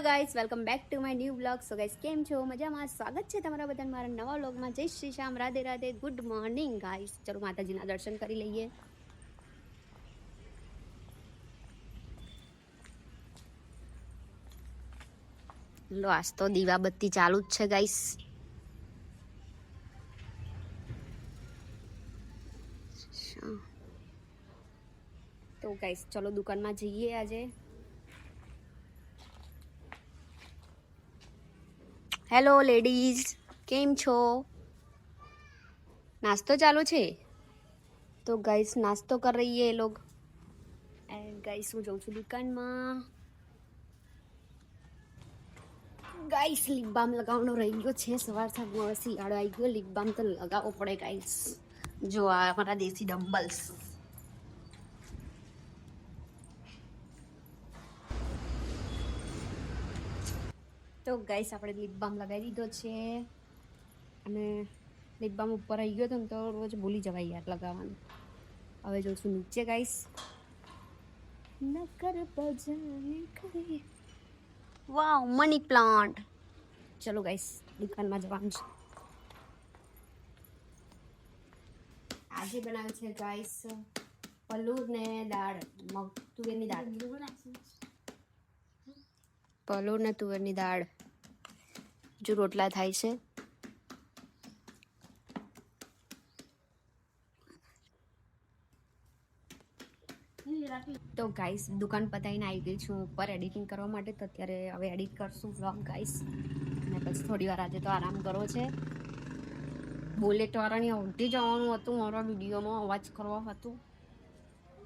Guys welcome back to my new blog. So guys કેમ છો? મજામાં? સ્વાગત છે તમારા બધાને મારા નવા વ્લોગમાં. જય Shri Shyam, Radhe Radhe, good morning guys. ચલો માતાજીના દર્શન કરી લઈએ. લો આજ તો દીવાબત્તી ચાલુ જ છે ગાઈસ. તો ગાઈસ ચલો દુકાનમાં જઈએ આજે. હેલો લેડીઝ, કેમ છો? નાસ્તો ચાલુ છે તો ગાઈસ નાસ્તો કરી રહીએ એ લોગ. એન્ડ ગાઈસ હું જાઉં છું દુકાનમાં. ગાઈસ લિપ બામ લગાવવાનો રહી ગયો છે. સવાર શિયાળો આવી ગયો, લિપ બામ તો લગાવવો પડે ગાઈસ. જો આ અમારા દેશી ડમ્બલ્સ. તો ગાઈસ આપણે લિપ બામ લગાવી દીધો છે અને લિપ બામ ઉપર આવી ગયો હતો ને તો રોજ ભૂલી જવાય યાર લગાવવાનું. હવે જોઉં છું નીચે ગાઈસ. નકર બજાને કરી વાવ મની પ્લાન્ટ. ચલો ગાઈસ દુકાનમાં જવાનું છે. આજે બનાવે છે ગાઈસ પલુર ને દાળ, મગ તુવેરની દાળ. પલુર ને તુવેરની દાળ. જો રોટલા થાય છે. તો ગાઈસ દુકાન પતાવીને આવી ગઈ છું ઉપર એડિટિંગ કરવા માટે. તો અત્યારે હવે એડિટ કરશું વ્લોગ ગાઈસ અને પછી થોડી વાર આજે તો આરામ કરવો છે. બુલેટ વાળાની અવધી જવાનું હતું મારા વિડીયોમાં અવાજ કરવા હતું.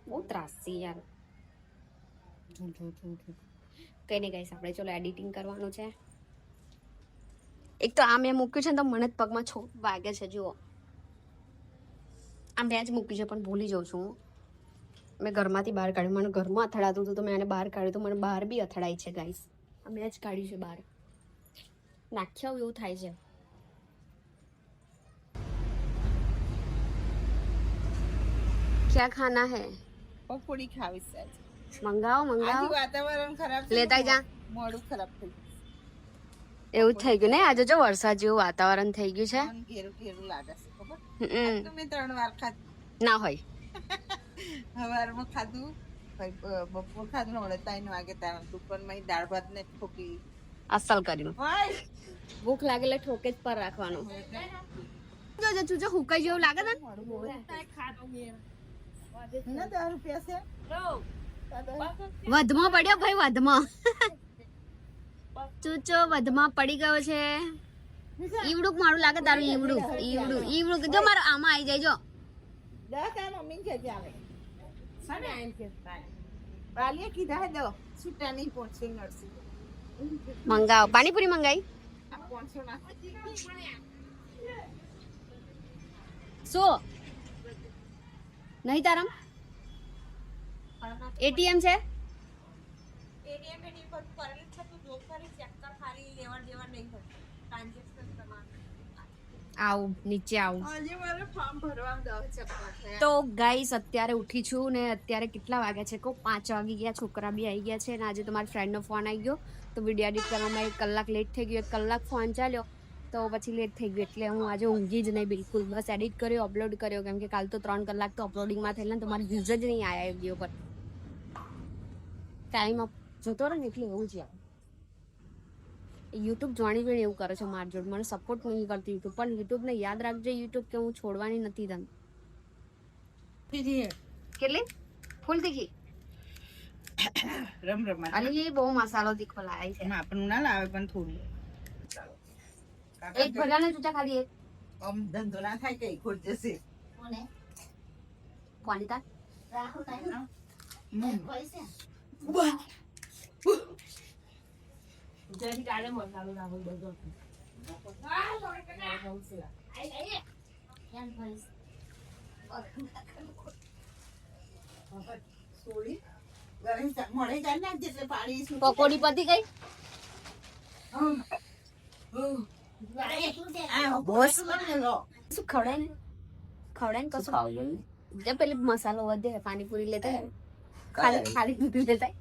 બહુ ત્રાસ છે યાર. કંઈ નહીં ગાઈસ આપણે ચલો એડિટિંગ કરવાનું છે. એક તો આ મેં મૂક્યું છે ને તો મને જ પગમાં છોટ વાગે છે. જુઓ આ મેં જ મૂક્યું છે પણ ભૂલી જાઉં છું. મેં ઘરમાંથી બહાર કાઢ્યું. મને ઘરમાં અથડાતું હતું તો મેં એને બહાર કાઢ્યું. તો મને બહાર બી અથડાય છે ગાઈસ. મેં જ કાઢ્યું છે બહાર. નાખ્યા એવું થાય છે. क्या खाना है? પકોડી ખાવી છે. મંગાવો મંગાવો. વાતાવરણ ખરાબ છે. લેતા જા. મોડું ખરાબ થઈ એવું થઈ ગયું ને આજે જો વરસાદ જેવું વાતાવરણ થઈ ગયું છે. ગયું. ઘેરું ઘેરું લાગે છે ખબર. હમ. તો મેં 3 વાર ખાધું. ના હોય. સવારમાં ખાધું, પછી બપોર ખાધું, ને 3 વાગે તારા દુકાનમાં દાળ ભાત ને ઠોકી. અસલ કર્યું. ઓય ભૂખ લાગે એટલે ઠોકે જ પર રાખવાનું. જો જો ચૂચો હુકાઈ જેવું લાગે ને. ના 10 રૂપિયા છે. વધમાં પડ્યો ભાઈ, વધમાં. ચૂચો વધમાં પડી ગયો છે. ઈવડું મારું લાગે તારું. ઈવડું ઈવડું ઈવડું જો મારું આમાં આવી જાય. જો 10 તારા મમ્મી કે આવે. સાને આઈન કે વાલીએ કીધા હે દો છૂટા નહીં પહોંચે નરસી. મંગાવો. પાણીપુરી મંગાઈ. આ 500 ના શું નહીં તારામ એટીએમ છે? એટીએમ એની પર કરેલ છે તો જો કરી ચેક કર ખાલી લેવડ દેવડ નહીં હોય. ટ્રાન્ઝેક્શન તમારું આવું નીચે આવું. આજે મારે ફોર્મ ભરવામાં 10 ચક્કર થયા. તો ગાઈસ અત્યારે ઉઠી છું ને અત્યારે કેટલા વાગ્યા છે? કહું 5 વાગી ગયા. છોકરા બી આવી ગયા છે ને આજે તો મારા ફ્રેન્ડનો ફોન આવી ગયો તો વિડીયો એડિટ કરવામાં 1 કલાક લેટ થઈ ગયો. 1 કલાક ફોન ચાલ્યો તો પછી લેટ થઈ ગયું એટલે હું આજે ઊંઘી જ નહીં બિલકુલ. બસ એડિટ કર્યો, અપલોડ કર્યો કેમ કે કાલ તો 3 કલાક તો અપલોડિંગમાં થયેલા ને તો મારી વ્યૂઝ જ નહીં આવ્યા એ વિડીયો પર. ટાઈમ જતો રહે ને એટલે એવું જ યાર. યુટ્યુબ જાણી જોઈને એવું કરે છે મારી જોડે. મને સપોર્ટ નહીં કરતી યુટ્યુબ. પણ યુટ્યુબને યાદ રાખજો યુટ્યુબ કે હું છોડવાની નથી તને. કેટલી ફૂલ તીખી રમ રમ અલી બહુ મસાલો તીખો લાવી છે. આપણું ના લાવે પણ થોડું. એક ભગાને ચૂચા ખાલી એક આમ ધંધો ના થાય કઈ ખોટ જશે. કોની તાર જરી કાલે મસાલો નાખો બધો. સોળી ગરમ મળે જાય ને એટલે પાણી પકોડી પતી ગઈ. બોસ શું ખવડાય ને કશું જે પેલી મસાલો વધે પાણીપુરી લેતા ખાલી ખાલી દૂધ લેતા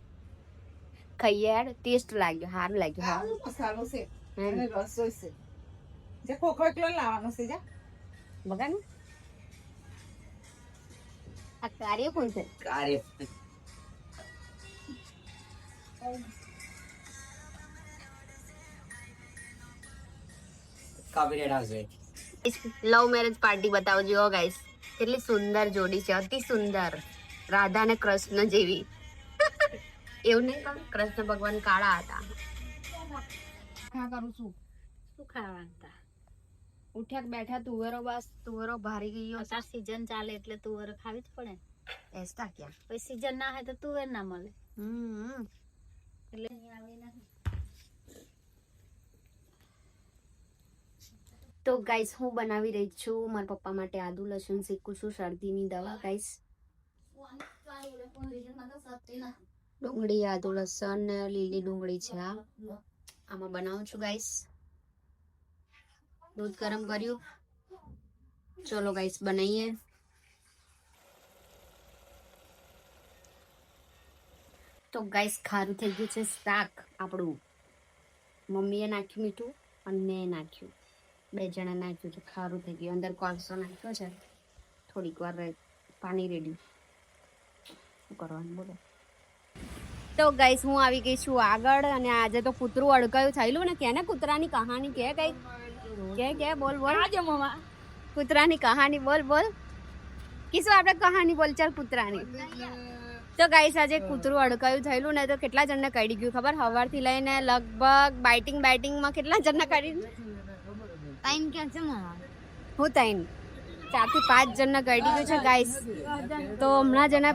ખાઈએ યાર, ટેસ્ટ લાગ્યો, સારું લાગ્યું. હા આનો મસાલો છે હમ. અને રસોઈ છે. જે ખોખો એટલો લાવવાનો છે જા. બગાડ આ કાર્ય કોણ છે? લવ મેરેજ પાર્ટી બતાવજો ગાઈસ. કેટલી સુંદર જોડી છે, અતિ સુંદર, રાધા અને કૃષ્ણ જેવી. એવું નહીં પણ કૃષ્ણ ભગવાન કાળા હતા. હા કરું છું. શું ખાવાનું તા? ઉઠ્યા બેઠા તુવેરો, બસ તુવેરો ભારી ગયો. અત્યારે સીઝન ચાલે એટલે તુવેર ખાવી જ પડે ને. એસતા ક્યાં? પછી સીઝન ના હોય તો તુવેર ના મળે. એટલે તો ગાઈસ હું બનાવી રહી છું મારા પપ્પા માટે આદુ લસણ શીખું છું, શરદીની દવા ગાઈસ. ડુંગળી, આદુ લસણ ને લીલી ડુંગળી છે આ. આમાં બનાવું છું ગાઈસ. દૂધ ગરમ કર્યું. ચલો ગાઈસ બનાવીએ. તો ગાઈસ ખારું થઈ ગયું છે શાક આપણું. મમ્મીએ નાખ્યું મીઠું અને મેં નાખ્યું, બે જણા નાખ્યું છે. ખારું થઈ ગયું. અંદર કોલસો નાખ્યો છે. થોડીક વાર પાણી રેડ્યું. શું કરવાનું બોલો. તો ગાઈસ હું આવી ગઈ છું આગળ, અને આજે તો કૂતરું અડકાયું થયેલું ને. કે ને કૂતરાની કહાની કે કઈ કે બોલ બોલ. આજે મમ્મા કૂતરાની કહાની બોલ બોલ. કીશું આપણે કહાની બોલ ચાલ કૂતરાની. તો ગાઈસ આજે કૂતરું અડકાયું થયેલું ને, તો કેટલા જણને કડી ગયું ખબર? સવારથી લઈને લગભગ બાઇટિંગમાં કેટલા જણને કડી? ટાઈમ ક્યાં છે મમ્મા? હું 3 4 થી 5 જણને કડી ગયું છે ગાઈસ. તો હમણાં જ એને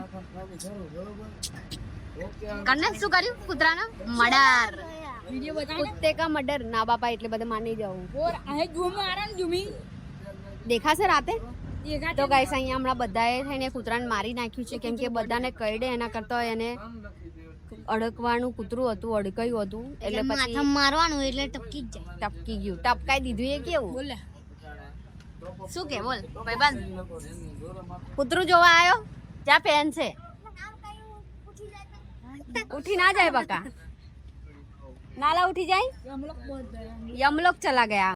કને શું કર્યું? કૂતરાનો મર્ડર. કુત્તે કા મર્ડર. ના બાપા એટલે બધે માની જાઉં. દેખાશે રાતે? તો ગાઈસ અહીંયા હમણાં બધાએ થઈને કૂતરાને મારી નાખ્યું છે, કેમ કે બધાને કરડે એના કરતા એને અડકવાનું કૂતરું હતું, અડકાયું હતું એટલે પછી મારવાનું એટલે ટપકી જ જાય. ટપકી ગયું. ટપકાઈ દીધું એ કેવું? બોલે શું કે બોલ ભાઈબંધ. કૂતરું જોવા આવ્યો? જા પેન છે. ઉઠી ના જાય બકા. નાલા ઉઠી જાય. यमलोक चला गया.